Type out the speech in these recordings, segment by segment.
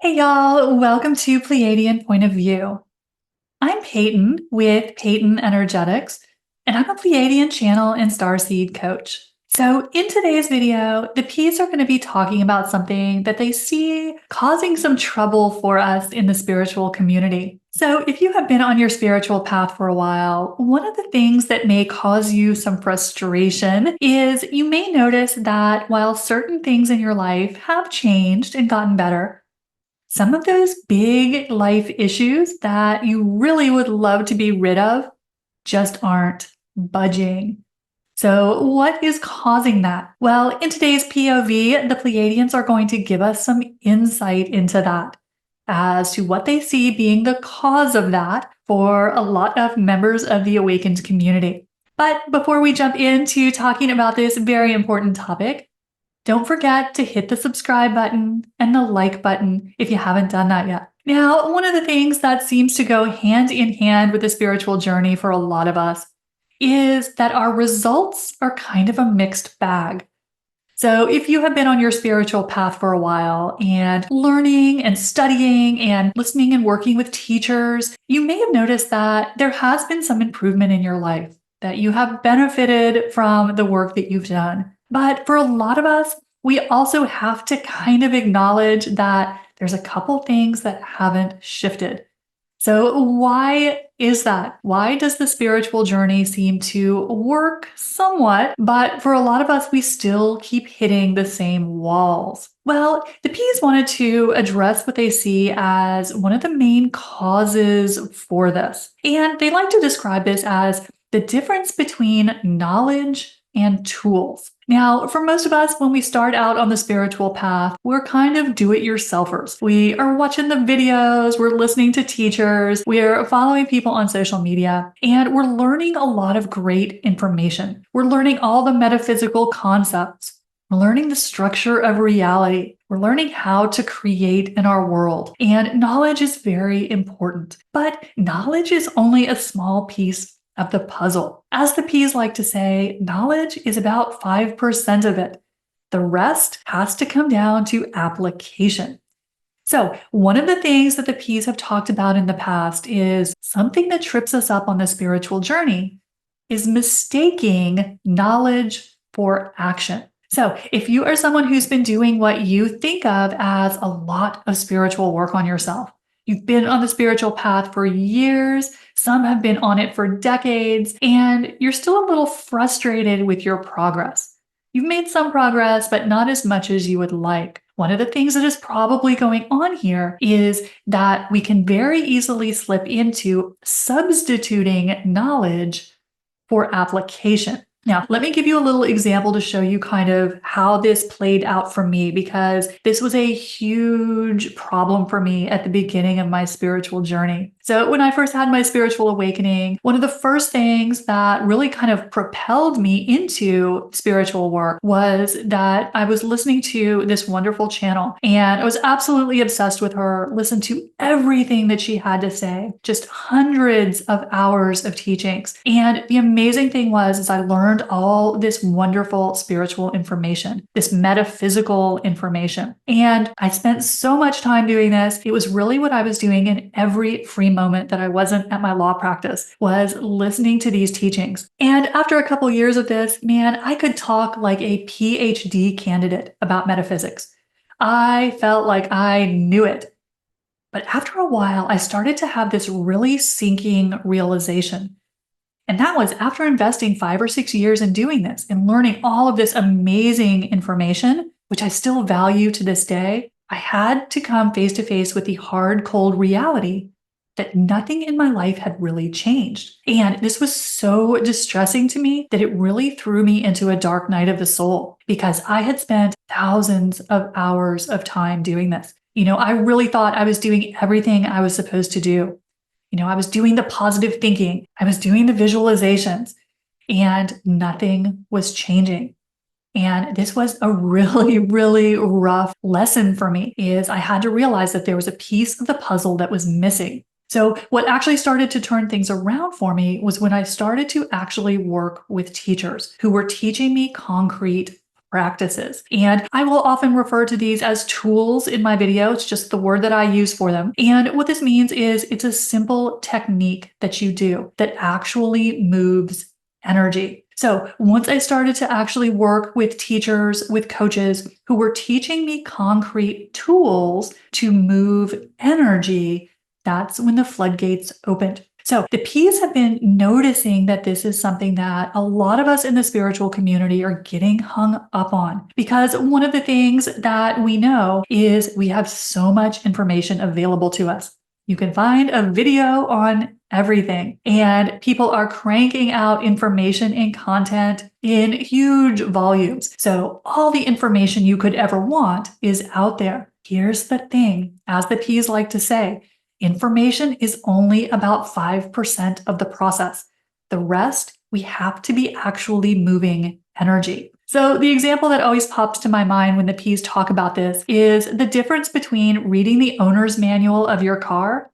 Hey y'all, welcome to Pleiadian Point of View. I'm Peyton with Peyton Energetics, and I'm a Pleiadian channel and starseed coach. So in today's video, the P's are going to be talking about something that they see causing some trouble for us in the spiritual community. So if you have been on your spiritual path for a while, one of the things that may cause you some frustration is you may notice that while certain things in your life have changed and gotten better, some of those big life issues that you really would love to be rid of just aren't budging. So, what is causing that? Well, in today's POV, the Pleiadians are going to give us some insight into that as to what they see being the cause of that for a lot of members of the awakened community. But before we jump into talking about this very important topic, don't forget to hit the subscribe button and the like button if you haven't done that yet. Now, one of the things that seems to go hand in hand with the spiritual journey for a lot of us is that our results are kind of a mixed bag. So, if you have been on your spiritual path for a while and learning and studying and listening and working with teachers, you may have noticed that there has been some improvement in your life, that you have benefited from the work that you've done. But for a lot of us, we also have to kind of acknowledge that there's a couple things that haven't shifted. So, why is that? Why does the spiritual journey seem to work somewhat, but for a lot of us, we still keep hitting the same walls? Well, the P's wanted to address what they see as one of the main causes for this. And they like to describe this as the difference between knowledge and tools. Now, for most of us, when we start out on the spiritual path, we're kind of do-it-yourselfers. We are watching the videos, we're listening to teachers, we're following people on social media, and we're learning a lot of great information. We're learning all the metaphysical concepts. We're learning the structure of reality. We're learning how to create in our world. And knowledge is very important. But knowledge is only a small piece of the puzzle. As the P's like to say, knowledge is about 5% of it. The rest has to come down to application. So, one of the things that the P's have talked about in the past is something that trips us up on the spiritual journey is mistaking knowledge for action. So, if you are someone who's been doing what you think of as a lot of spiritual work on yourself, you've been on the spiritual path for years, some have been on it for decades, and you're still a little frustrated with your progress. You've made some progress, but not as much as you would like. One of the things that is probably going on here is that we can very easily slip into substituting knowledge for application. Now, let me give you a little example to show you kind of how this played out for me, because this was a huge problem for me at the beginning of my spiritual journey. So when I first had my spiritual awakening, one of the first things that really kind of propelled me into spiritual work was that I was listening to this wonderful channel, and I was absolutely obsessed with her, listened to everything that she had to say, just hundreds of hours of teachings. And the amazing thing was, is I learned all this wonderful spiritual information, this metaphysical information. And I spent so much time doing this. It was really what I was doing in every free moment that I wasn't at my law practice, was listening to these teachings. And after a couple years of this, man, I could talk like a PhD candidate about metaphysics. I felt like I knew it. But after a while, I started to have this really sinking realization. And that was after investing 5 or 6 years in doing this and learning all of this amazing information, which I still value to this day. I had to come face to face with the hard, cold reality that nothing in my life had really changed. And this was so distressing to me that it really threw me into a dark night of the soul, because I had spent thousands of hours of time doing this. I really thought I was doing everything I was supposed to do. I was doing the positive thinking, I was doing the visualizations, and nothing was changing. And this was a really, really rough lesson for me, is I had to realize that there was a piece of the puzzle that was missing. So what actually started to turn things around for me was when I started to actually work with teachers who were teaching me concrete practices. And I will often refer to these as tools in my video. It's just the word that I use for them. And what this means is it's a simple technique that you do that actually moves energy. So once I started to actually work with teachers, with coaches who were teaching me concrete tools to move energy, that's when the floodgates opened. So the P's have been noticing that this is something that a lot of us in the spiritual community are getting hung up on, because one of the things that we know is we have so much information available to us. You can find a video on everything, and people are cranking out information and content in huge volumes. So all the information you could ever want is out there. Here's the thing, as the P's like to say, information is only about 5% of the process. The rest, we have to be actually moving energy. So the example that always pops to my mind when the P's talk about this is the difference between reading the owner's manual of your car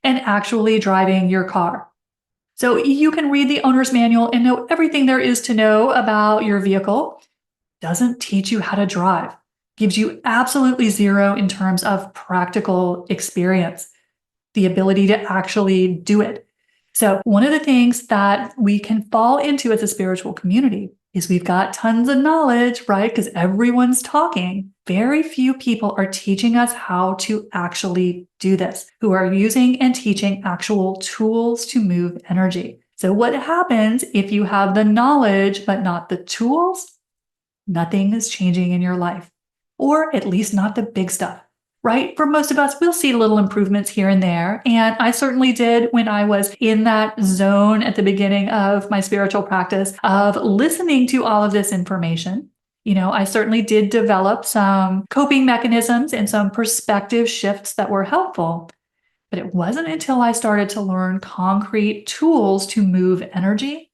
and actually driving your car. So you can read the owner's manual and know everything there is to know about your vehicle. Doesn't teach you how to drive. Gives you absolutely zero in terms of practical experience, the ability to actually do it. So one of the things that we can fall into as a spiritual community is we've got tons of knowledge, right? Because everyone's talking. Very few people are teaching us how to actually do this, who are using and teaching actual tools to move energy. So what happens if you have the knowledge but not the tools? Nothing is changing in your life, or at least not the big stuff. Right? For most of us, we'll see little improvements here and there. And I certainly did when I was in that zone at the beginning of my spiritual practice of listening to all of this information. I certainly did develop some coping mechanisms and some perspective shifts that were helpful. But it wasn't until I started to learn concrete tools to move energy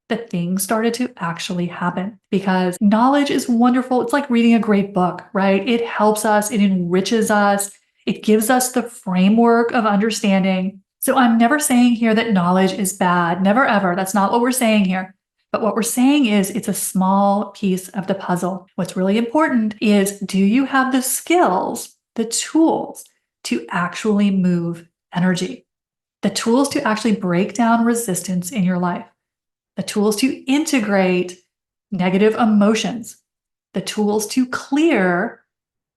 that things started to actually happen. Because knowledge is wonderful. It's like reading a great book, right? It helps us, it enriches us, it gives us the framework of understanding. So I'm never saying here that knowledge is bad, never ever. That's not what we're saying here. But what we're saying is it's a small piece of the puzzle. What's really important is, do you have the skills, the tools to actually move energy? The tools to actually break down resistance in your life? The tools to integrate negative emotions, the tools to clear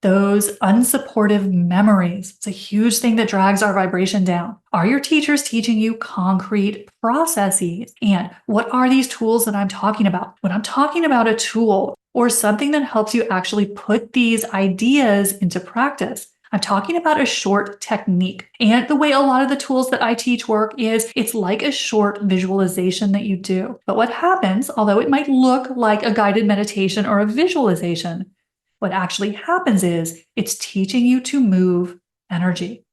those unsupportive memories. It's a huge thing that drags our vibration down. Are your teachers teaching you concrete processes? And what are these tools that I'm talking about? When I'm talking about a tool or something that helps you actually put these ideas into practice, I'm talking about a short technique. And the way a lot of the tools that I teach work is it's like a short visualization that you do. But what happens, although it might look like a guided meditation or a visualization, what actually happens is it's teaching you to move energy.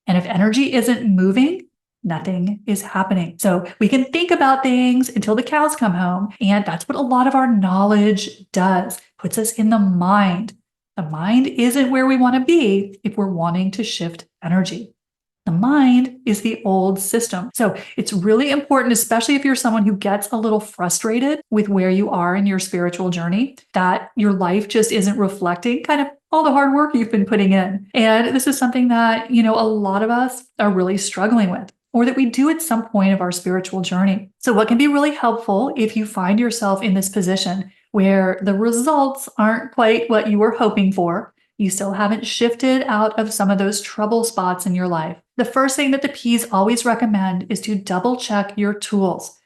And if energy isn't moving, nothing is happening. So we can think about things until the cows come home. And that's what a lot of our knowledge does, puts us in the mind. The mind isn't where we want to be if we're wanting to shift energy. The mind is the old system. So it's really important, especially if you're someone who gets a little frustrated with where you are in your spiritual journey, that your life just isn't reflecting kind of all the hard work you've been putting in. And this is something that, a lot of us are really struggling with, or that we do at some point of our spiritual journey. So what can be really helpful if you find yourself in this position where the results aren't quite what you were hoping for, you still haven't shifted out of some of those trouble spots in your life? The first thing that the P's always recommend is to double check your tools.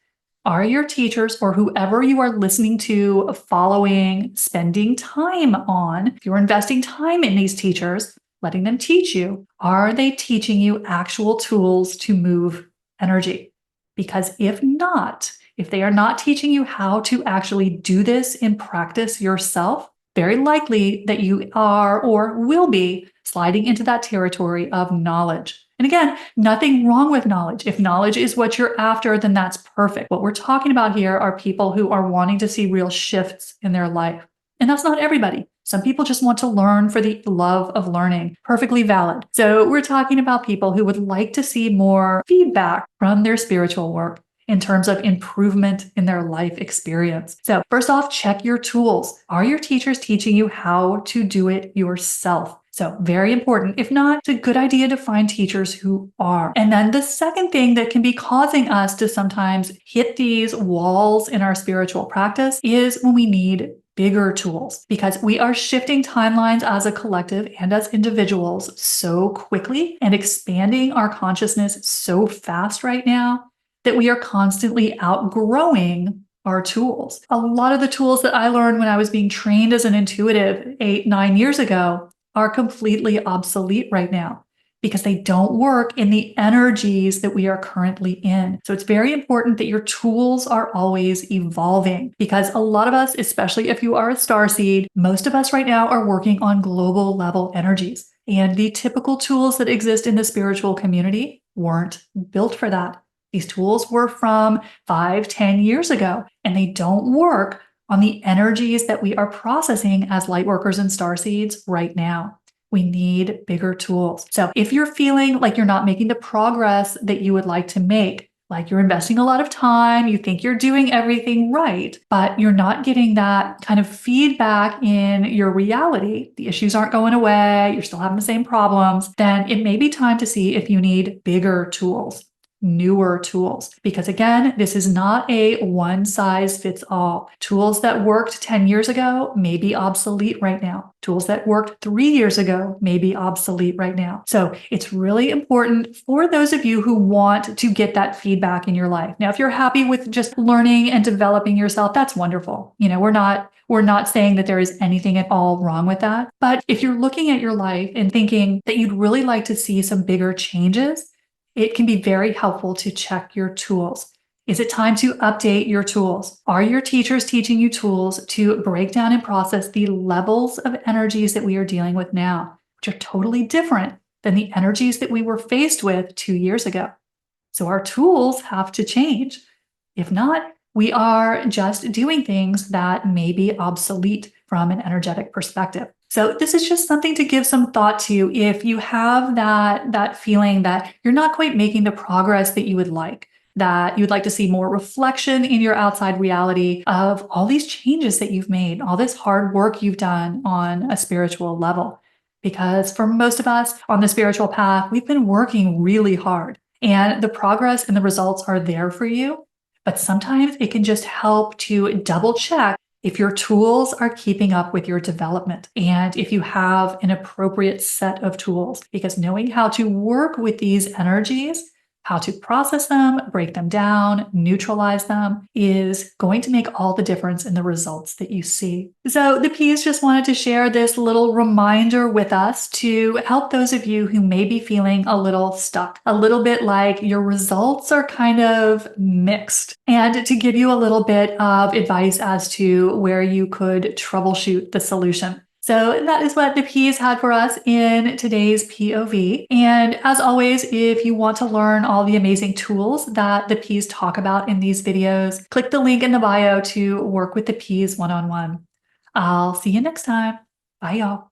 Are your teachers or whoever you are listening to, following, spending time on, if you're investing time in these teachers, letting them teach you, are they teaching you actual tools to move energy? Because if not, if they are not teaching you how to actually do this in practice yourself, very likely that you are or will be sliding into that territory of knowledge. And again, nothing wrong with knowledge. If knowledge is what you're after, then that's perfect. What we're talking about here are people who are wanting to see real shifts in their life. And that's not everybody. Some people just want to learn for the love of learning. Perfectly valid. So we're talking about people who would like to see more feedback from their spiritual work. in terms of improvement in their life experience. So first off, check your tools. Are your teachers teaching you how to do it yourself? So very important. If not, it's a good idea to find teachers who are. And then the second thing that can be causing us to sometimes hit these walls in our spiritual practice is when we need bigger tools, because we are shifting timelines as a collective and as individuals so quickly and expanding our consciousness so fast right now that we are constantly outgrowing our tools. A lot of the tools that I learned when I was being trained as an intuitive 8-9 years ago are completely obsolete right now because they don't work in the energies that we are currently in. So it's very important that your tools are always evolving, because a lot of us, especially if you are a starseed, most of us right now are working on global level energies. And the typical tools that exist in the spiritual community weren't built for that. These tools were from 5-10 years ago, and they don't work on the energies that we are processing as light workers and starseeds right now. We need bigger tools. So if you're feeling like you're not making the progress that you would like to make, like you're investing a lot of time, you think you're doing everything right, but you're not getting that kind of feedback in your reality, the issues aren't going away, you're still having the same problems, then it may be time to see if you need bigger tools, newer tools. Because again, this is not a one size fits all. Tools that worked 10 years ago may be obsolete right now. Tools that worked 3 years ago may be obsolete right now. So it's really important for those of you who want to get that feedback in your life. Now, if you're happy with just learning and developing yourself, that's wonderful. We're not saying that there is anything at all wrong with that. But if you're looking at your life and thinking that you'd really like to see some bigger changes, it can be very helpful to check your tools. Is it time to update your tools? Are your teachers teaching you tools to break down and process the levels of energies that we are dealing with now, which are totally different than the energies that we were faced with 2 years ago? So our tools have to change. If not, we are just doing things that may be obsolete from an energetic perspective. So this is just something to give some thought to if you have that feeling that you're not quite making the progress that you would like, that you'd like to see more reflection in your outside reality of all these changes that you've made, all this hard work you've done on a spiritual level. Because for most of us on the spiritual path, we've been working really hard, and the progress and the results are there for you. But sometimes it can just help to double check if your tools are keeping up with your development and if you have an appropriate set of tools, because knowing how to work with these energies, how to process them, break them down, neutralize them is going to make all the difference in the results that you see. So the P's just wanted to share this little reminder with us to help those of you who may be feeling a little stuck, a little bit like your results are kind of mixed, and to give you a little bit of advice as to where you could troubleshoot the solution. So that is what the P's had for us in today's POV. And as always, if you want to learn all the amazing tools that the P's talk about in these videos, click the link in the bio to work with the P's one-on-one. I'll see you next time. Bye, y'all.